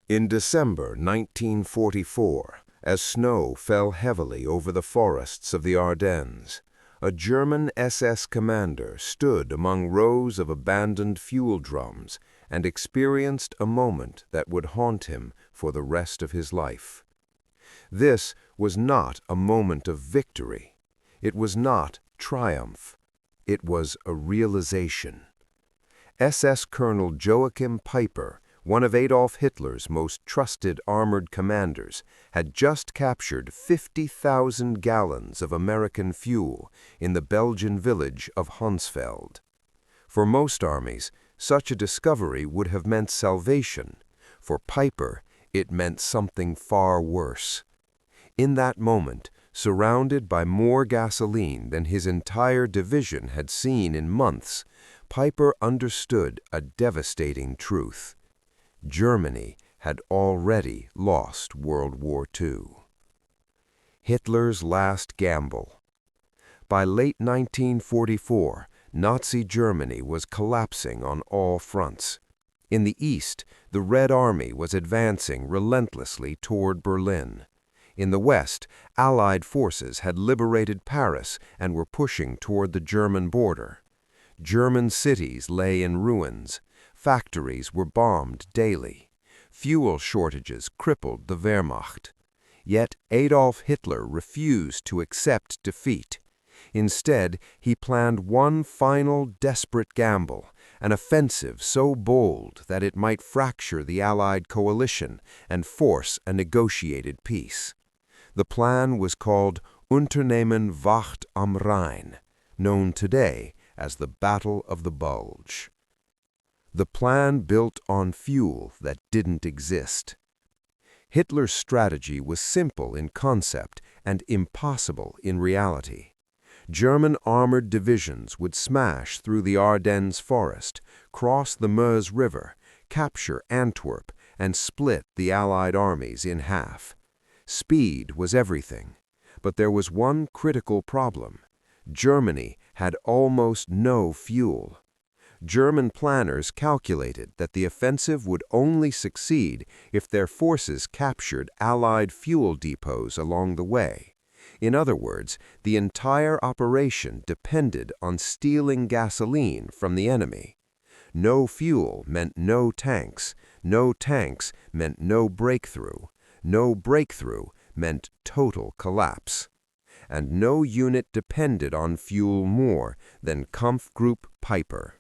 In December 1944, as snow fell heavily over the forests of the Ardennes, a German SS commander stood among rows of abandoned fuel drums and experienced a moment that would haunt him for the rest of his life. This was not a moment of victory. It was not triumph. It was a realization. SS Colonel Joachim Peiper, one of Adolf Hitler's most trusted armored commanders, had just captured 50,000 gallons of American fuel in the Belgian village of Honsfeld. For most armies, such a discovery would have meant salvation. For Peiper, it meant something far worse. In that moment, surrounded by more gasoline than his entire division had seen in months, Peiper understood a devastating truth. Germany had already lost World War II. Hitler's last gamble. By late 1944, Nazi Germany was collapsing on all fronts. In the east, the Red Army was advancing relentlessly toward Berlin. In the west, Allied forces had liberated Paris and were pushing toward the German border. German cities lay in ruins. Factories were bombed daily. Fuel shortages crippled the Wehrmacht. Yet Adolf Hitler refused to accept defeat. Instead, he planned one final desperate gamble, an offensive so bold that it might fracture the Allied coalition and force a negotiated peace. The plan was called Unternehmen Wacht am Rhein, known today as the Battle of the Bulge. The plan built on fuel that didn't exist. Hitler's strategy was simple in concept and impossible in reality. German armored divisions would smash through the Ardennes forest, cross the Meuse River, capture Antwerp, and split the Allied armies in half. Speed was everything, but there was one critical problem. Germany had almost no fuel. German planners calculated that the offensive would only succeed if their forces captured Allied fuel depots along the way. In other words, the entire operation depended on stealing gasoline from the enemy. No fuel meant no tanks. No tanks meant no breakthrough. No breakthrough meant total collapse. And no unit depended on fuel more than Kampfgruppe Peiper.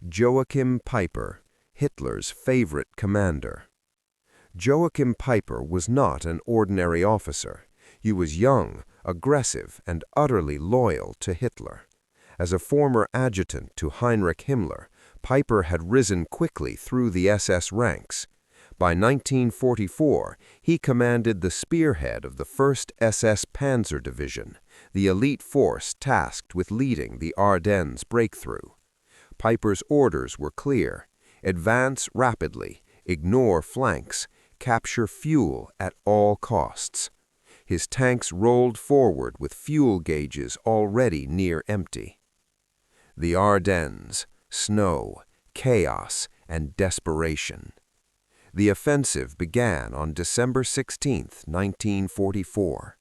Joachim Peiper, Hitler's favorite commander. Joachim Peiper was not an ordinary officer. He was young, aggressive, and utterly loyal to Hitler. As a former adjutant to Heinrich Himmler, Peiper had risen quickly through the SS ranks. By 1944, he commanded the spearhead of the 1st SS Panzer Division, the elite force tasked with leading the Ardennes breakthrough. Peiper's orders were clear: advance rapidly, ignore flanks, capture fuel at all costs. His tanks rolled forward with fuel gauges already near empty. The Ardennes, snow, chaos, and desperation. The offensive began on December 16, 1944.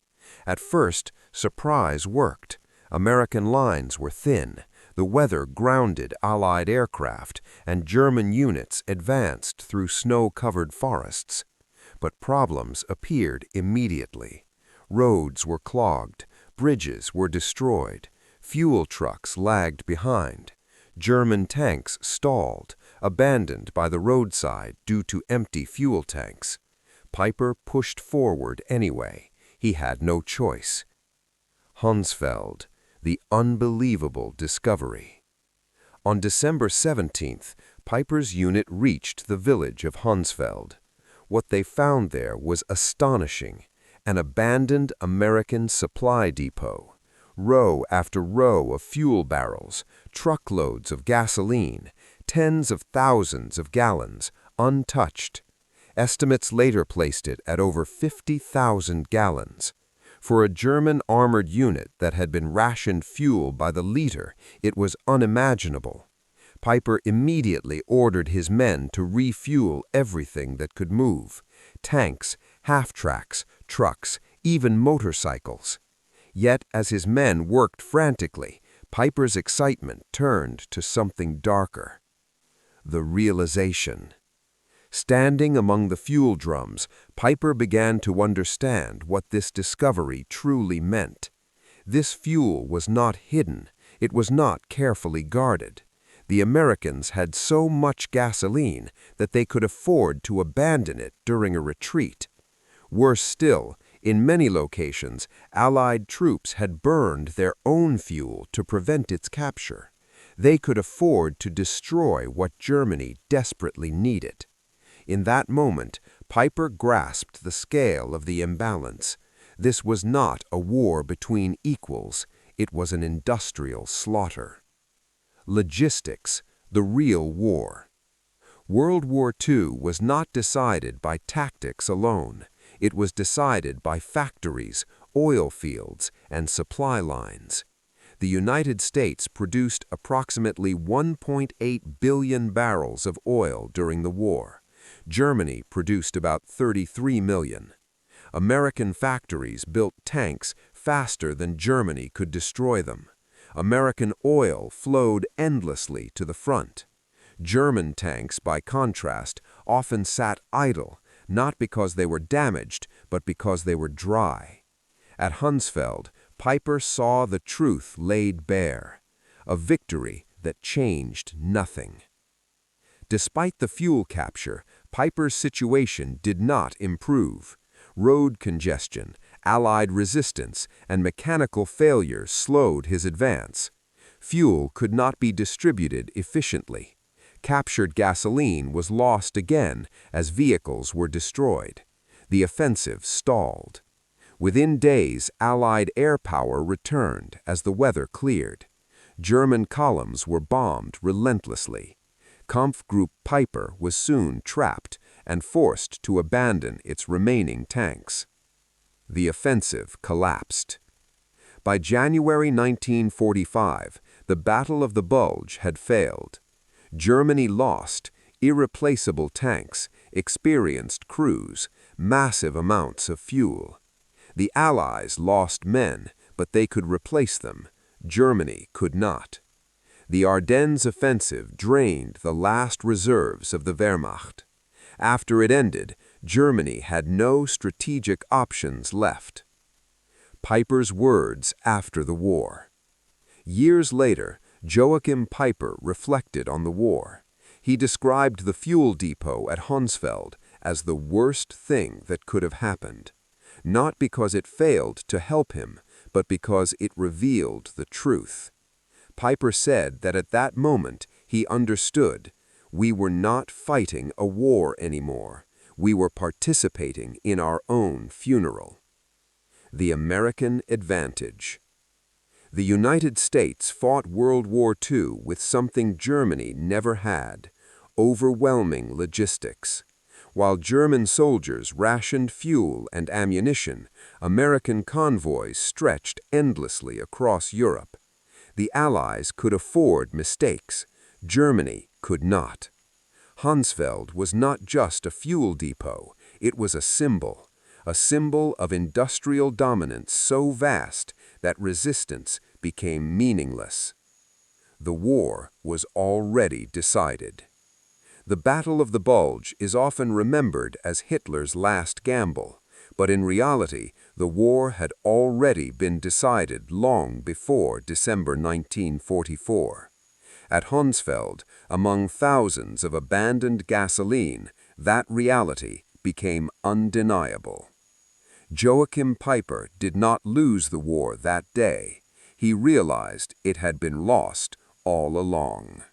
At first, surprise worked. American lines were thin. The weather grounded Allied aircraft, and German units advanced through snow-covered forests. But problems appeared immediately. Roads were clogged, bridges were destroyed, fuel trucks lagged behind. German tanks stalled, abandoned by the roadside due to empty fuel tanks. Peiper pushed forward anyway. He had no choice. Honsfeld, the unbelievable discovery. On December 17th, Peiper's unit reached the village of Honsfeld. What they found there was astonishing: an abandoned American supply depot. Row after row of fuel barrels, truckloads of gasoline, tens of thousands of gallons, untouched. Estimates later placed it at over 50,000 gallons. For a German armored unit that had been rationed fuel by the liter, it was unimaginable. Peiper immediately ordered his men to refuel everything that could move: tanks, half-tracks, trucks, even motorcycles. Yet as his men worked frantically, Peiper's excitement turned to something darker. The realization. Standing among the fuel drums, Peiper began to understand what this discovery truly meant. This fuel was not hidden, it was not carefully guarded. The Americans had so much gasoline that they could afford to abandon it during a retreat. Worse still, in many locations, Allied troops had burned their own fuel to prevent its capture. They could afford to destroy what Germany desperately needed. In that moment, Peiper grasped the scale of the imbalance. This was not a war between equals, it was an industrial slaughter. Logistics, the real war. World War II was not decided by tactics alone. It was decided by factories, oil fields, and supply lines. The United States produced approximately 1.8 billion barrels of oil during the war. Germany produced about 33 million. American factories built tanks faster than Germany could destroy them. American oil flowed endlessly to the front. German tanks, by contrast, often sat idle, not because they were damaged, but because they were dry. At Honsfeld, Peiper saw the truth laid bare, a victory that changed nothing. Despite the fuel capture, Peiper's situation did not improve. Road congestion, Allied resistance, and mechanical failures slowed his advance. Fuel could not be distributed efficiently. Captured gasoline was lost again as vehicles were destroyed. The offensive stalled. Within days, Allied air power returned as the weather cleared. German columns were bombed relentlessly. Kampfgruppe Peiper was soon trapped and forced to abandon its remaining tanks. The offensive collapsed. By January 1945, the Battle of the Bulge had failed. Germany lost irreplaceable tanks, experienced crews, massive amounts of fuel. The Allies lost men, but they could replace them. Germany could not. The Ardennes offensive drained the last reserves of the Wehrmacht. After it ended, Germany had no strategic options left. Peiper's words after the war. Years later, Joachim Peiper reflected on the war. He described the fuel depot at Honsfeld as the worst thing that could have happened, not because it failed to help him, but because it revealed the truth. Peiper said that at that moment he understood we were not fighting a war anymore. We were participating in our own funeral. The American advantage. The United States fought World War II with something Germany never had: overwhelming logistics. While German soldiers rationed fuel and ammunition, American convoys stretched endlessly across Europe. The Allies could afford mistakes. Germany could not. Honsfeld was not just a fuel depot, it was a symbol of industrial dominance so vast that resistance became meaningless. The war was already decided. The Battle of the Bulge is often remembered as Hitler's last gamble, but in reality, the war had already been decided long before December 1944. At Honsfeld, among thousands of abandoned gasoline, that reality became undeniable. Joachim Peiper did not lose the war that day. He realized it had been lost all along.